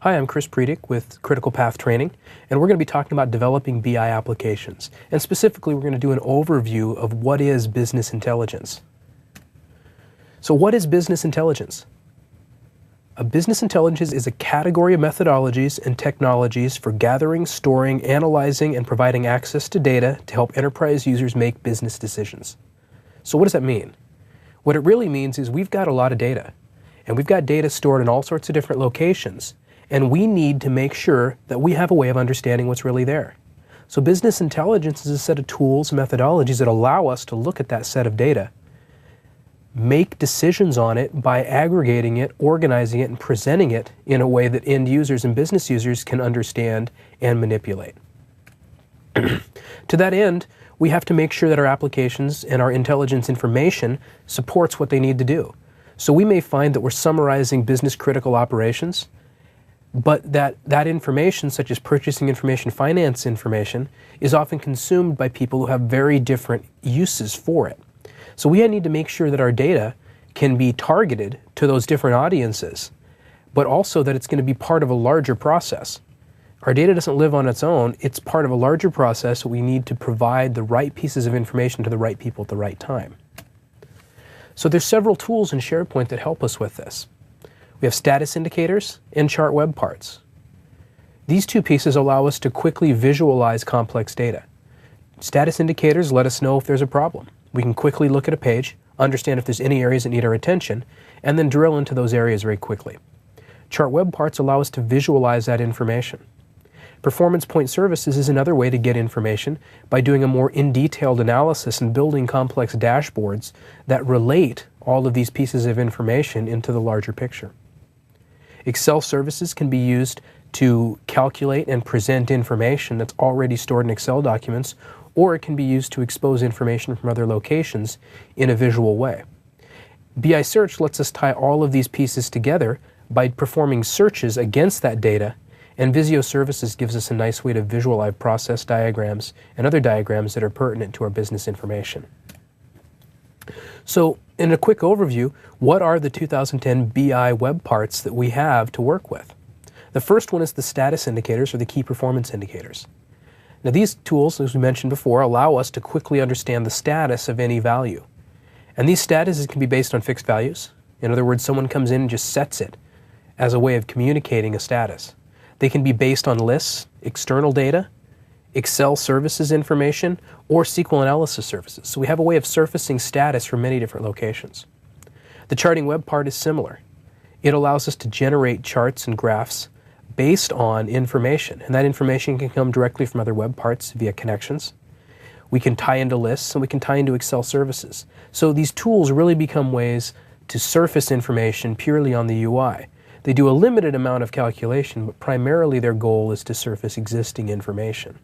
Hi, I'm Chris Predick with Critical Path Training, and we're going to be talking about developing BI applications. And specifically, we're going to do an overview of what is business intelligence. So what is business intelligence? A business intelligence is a category of methodologies and technologies for gathering, storing, analyzing, and providing access to data to help enterprise users make business decisions. So what does that mean? What it really means is we've got a lot of data, and we've got data stored in all sorts of different locations. And we need to make sure that we have a way of understanding what's really there. So business intelligence is a set of tools and methodologies that allow us to look at that set of data, make decisions on it by aggregating it, organizing it, and presenting it in a way that end users and business users can understand and manipulate. To that end, we have to make sure that our applications and our intelligence information supports what they need to do. So we may find that we're summarizing business critical operations, but that information, such as purchasing information, finance information, is often consumed by people who have very different uses for it. So we need to make sure that our data can be targeted to those different audiences, but also that it's going to be part of a larger process. Our data doesn't live on its own. It's part of a larger process, so we need to provide the right pieces of information to the right people at the right time. So there's several tools in SharePoint that help us with this. We have status indicators and chart web parts. These two pieces allow us to quickly visualize complex data. Status indicators let us know if there's a problem. We can quickly look at a page, understand if there's any areas that need our attention, and then drill into those areas very quickly. Chart web parts allow us to visualize that information. PerformancePointServices is another way to get information by doing a more in-detailed analysis and building complex dashboards that relate all of these pieces of information into the larger picture. Excel services can be used to calculate and present information that's already stored in Excel documents, or it can be used to expose information from other locations in a visual way. BI Search lets us tie all of these pieces together by performing searches against that data, and Visio Services gives us a nice way to visualize process diagrams and other diagrams that are pertinent to our business information. So, in a quick overview, what are the 2010 BI web parts that we have to work with? The first one is the status indicators, or the key performance indicators. Now these tools, as we mentioned before, allow us to quickly understand the status of any value. And these statuses can be based on fixed values. In other words, someone comes in and just sets it as a way of communicating a status. They can be based on lists, external data, Excel services information, or SQL analysis services. So we have a way of surfacing status from many different locations. The charting web part is similar. It allows us to generate charts and graphs based on information, and that information can come directly from other web parts via connections. We can tie into lists, and we can tie into Excel services. So these tools really become ways to surface information purely on the UI. They do a limited amount of calculation, but primarily their goal is to surface existing information.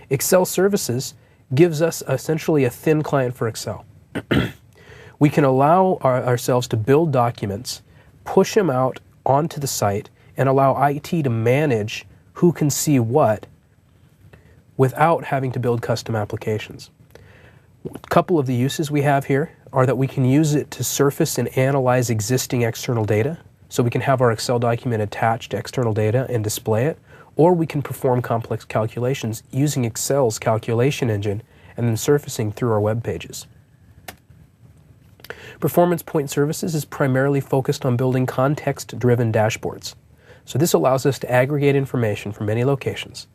Excel services gives us essentially a thin client for Excel. We can allow ourselves to build documents, push them out onto the site, and allow IT to manage who can see what without having to build custom applications. A couple of the uses we have here are that we can use it to surface and analyze existing external data. So we can have our Excel document attached to external data and display it, or we can perform complex calculations using Excel's calculation engine and then surfacing through our web pages. PerformancePointServices is primarily focused on building context-driven dashboards. So this allows us to aggregate information from many locations,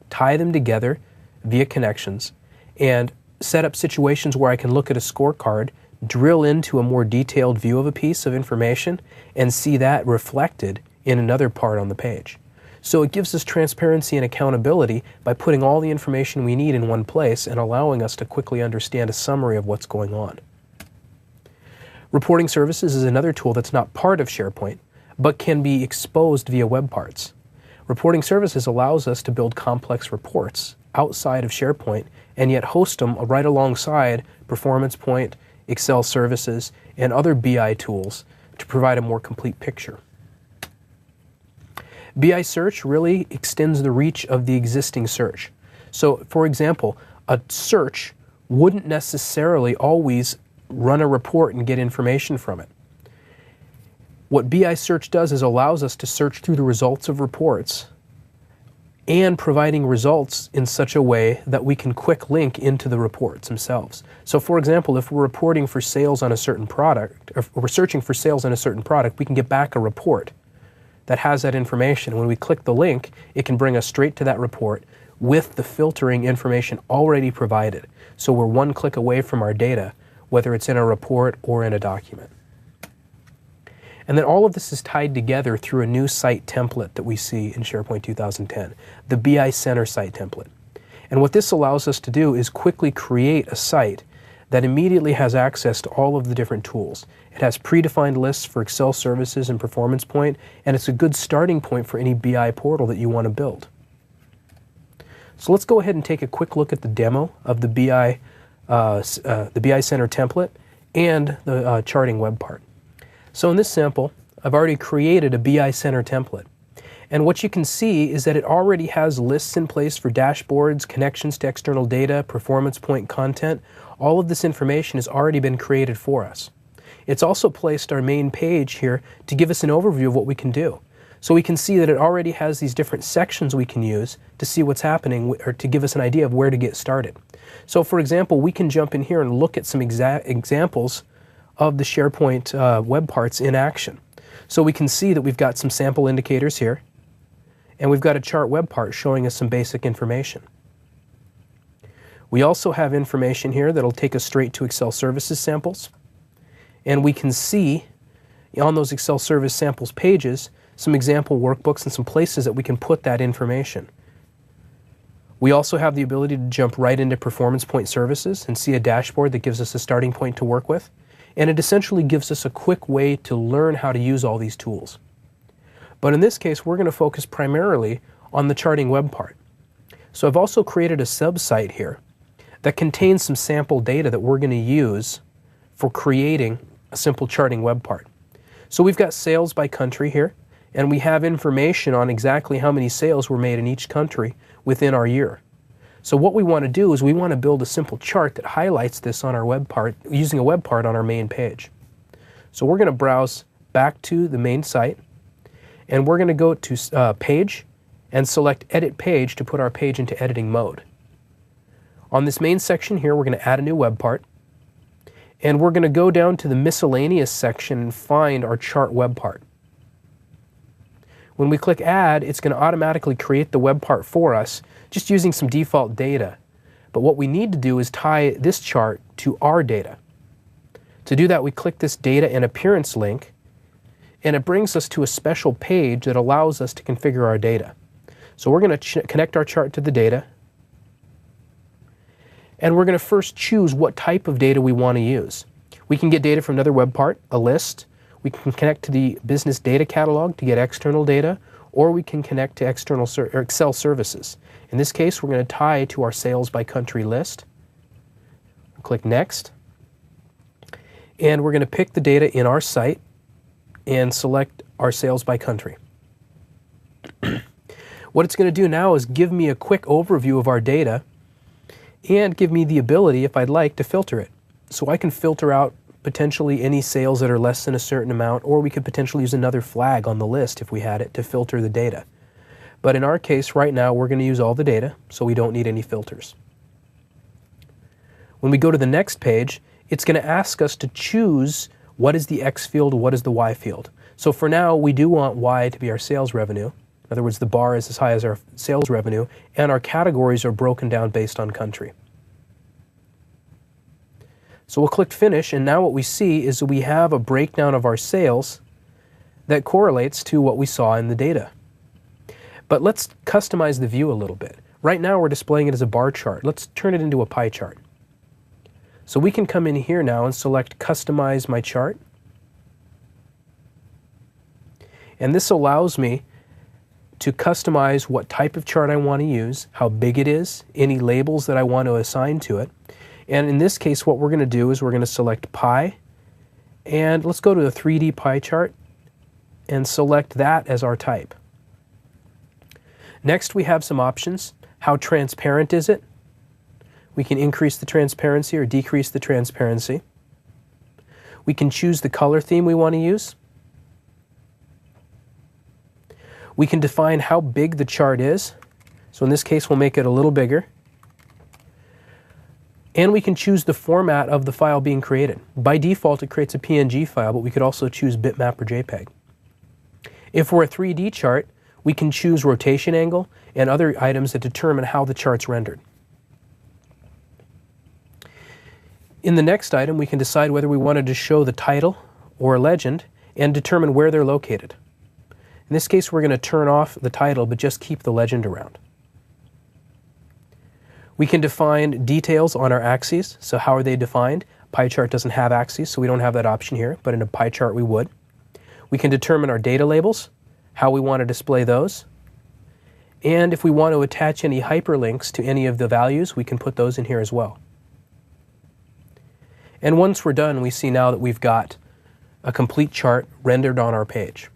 tie them together via connections, and set up situations where I can look at a scorecard, drill into a more detailed view of a piece of information, and see that reflected in another part on the page. So it gives us transparency and accountability by putting all the information we need in one place and allowing us to quickly understand a summary of what's going on. Reporting services is another tool that's not part of SharePoint, but can be exposed via web parts. Reporting services allows us to build complex reports outside of SharePoint and yet host them right alongside PerformancePoint, Excel services, and other BI tools to provide a more complete picture. BI search really extends the reach of the existing search. So, for example, a search wouldn't necessarily always run a report and get information from it. What BI search does is allows us to search through the results of reports and providing results in such a way that we can quick link into the reports themselves. So for example, if we're reporting for sales on a certain product, or if we're searching for sales on a certain product, we can get back a report that has that information. When we click the link, it can bring us straight to that report with the filtering information already provided. So we're one click away from our data, whether it's in a report or in a document. And then all of this is tied together through a new site template that we see in SharePoint 2010, the BI Center site template. And what this allows us to do is quickly create a site that immediately has access to all of the different tools. It has predefined lists for Excel services and Performance Point, and it's a good starting point for any BI portal that you want to build. So let's go ahead and take a quick look at the demo of the BI Center template and the charting web part. So in this sample, I've already created a BI Center template. And what you can see is that it already has lists in place for dashboards, connections to external data, Performance Point content. All of this information has already been created for us. It's also placed our main page here to give us an overview of what we can do. So we can see that it already has these different sections we can use to see what's happening or to give us an idea of where to get started. So for example, we can jump in here and look at some examples of the SharePoint web parts in action. So we can see that we've got some sample indicators here, and we've got a chart web part showing us some basic information. We also have information here that'll take us straight to Excel services samples, and we can see on those Excel service samples pages some example workbooks and some places that we can put that information. We also have the ability to jump right into PerformancePointServices and see a dashboard that gives us a starting point to work with. And it essentially gives us a quick way to learn how to use all these tools. But in this case, we're going to focus primarily on the charting web part. So I've also created a sub-site here that contains some sample data that we're going to use for creating a simple charting web part. So we've got sales by country here, and we have information on exactly how many sales were made in each country within our year. So what we want to do is we want to build a simple chart that highlights this on our web part, using a web part on our main page. So we're going to browse back to the main site, and we're going to go to Page and select Edit Page to put our page into editing mode. On this main section here, we're going to add a new web part, and we're going to go down to the Miscellaneous section and find our chart web part. When we click Add, it's going to automatically create the web part for us, just using some default data. But what we need to do is tie this chart to our data. To do that, we click this Data and Appearance link, and it brings us to a special page that allows us to configure our data. So we're going to connect our chart to the data, and we're going to first choose what type of data we want to use. We can get data from another web part, a list. We can connect to the business data catalog to get external data, or we can connect to external Excel services. In this case, we're going to tie to our sales by country list. Click Next. And we're going to pick the data in our site and select our sales by country. What it's going to do now is give me a quick overview of our data and give me the ability, if I'd like, to filter it. So I can filter out potentially any sales that are less than a certain amount, or we could potentially use another flag on the list if we had it to filter the data. But in our case right now, we're going to use all the data, so we don't need any filters. When we go to the next page, it's going to ask us to choose what is the X field, what is the Y field. So for now, we do want Y to be our sales revenue. In other words, the bar is as high as our sales revenue, and our categories are broken down based on country. So we'll click Finish, and now what we see is that we have a breakdown of our sales that correlates to what we saw in the data. But let's customize the view a little bit. Right now we're displaying it as a bar chart. Let's turn it into a pie chart. So we can come in here now and select Customize My Chart. And this allows me to customize what type of chart I want to use, how big it is, any labels that I want to assign to it. And in this case, what we're going to do is we're going to select pie, and let's go to a 3D pie chart and select that as our type. Next, we have some options. How transparent is it? We can increase the transparency or decrease the transparency. We can choose the color theme we want to use. We can define how big the chart is. So in this case, we'll make it a little bigger. And we can choose the format of the file being created. By default, it creates a PNG file, but we could also choose bitmap or JPEG. If we're a 3D chart, we can choose rotation angle and other items that determine how the chart's rendered. In the next item, we can decide whether we wanted to show the title or legend and determine where they're located. In this case, we're going to turn off the title, but just keep the legend around. We can define details on our axes. So how are they defined? Pie chart doesn't have axes, so we don't have that option here, but in a pie chart we would. We can determine our data labels, how we want to display those. And if we want to attach any hyperlinks to any of the values, we can put those in here as well. And once we're done, we see now that we've got a complete chart rendered on our page.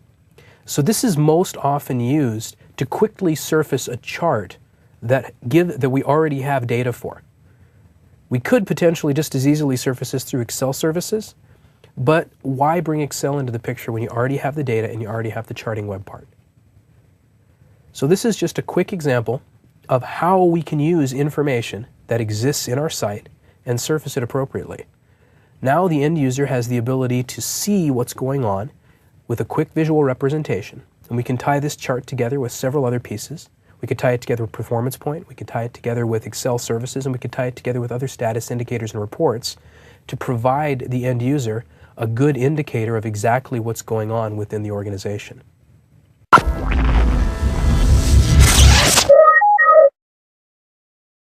So this is most often used to quickly surface a chart that we already have data for. We could potentially just as easily surface this through Excel services, but why bring Excel into the picture when you already have the data and you already have the charting web part? So this is just a quick example of how we can use information that exists in our site and surface it appropriately. Now the end user has the ability to see what's going on with a quick visual representation, and we can tie this chart together with several other pieces. We could tie it together with Performance Point, we could tie it together with Excel services, and we could tie it together with other status indicators and reports to provide the end user a good indicator of exactly what's going on within the organization.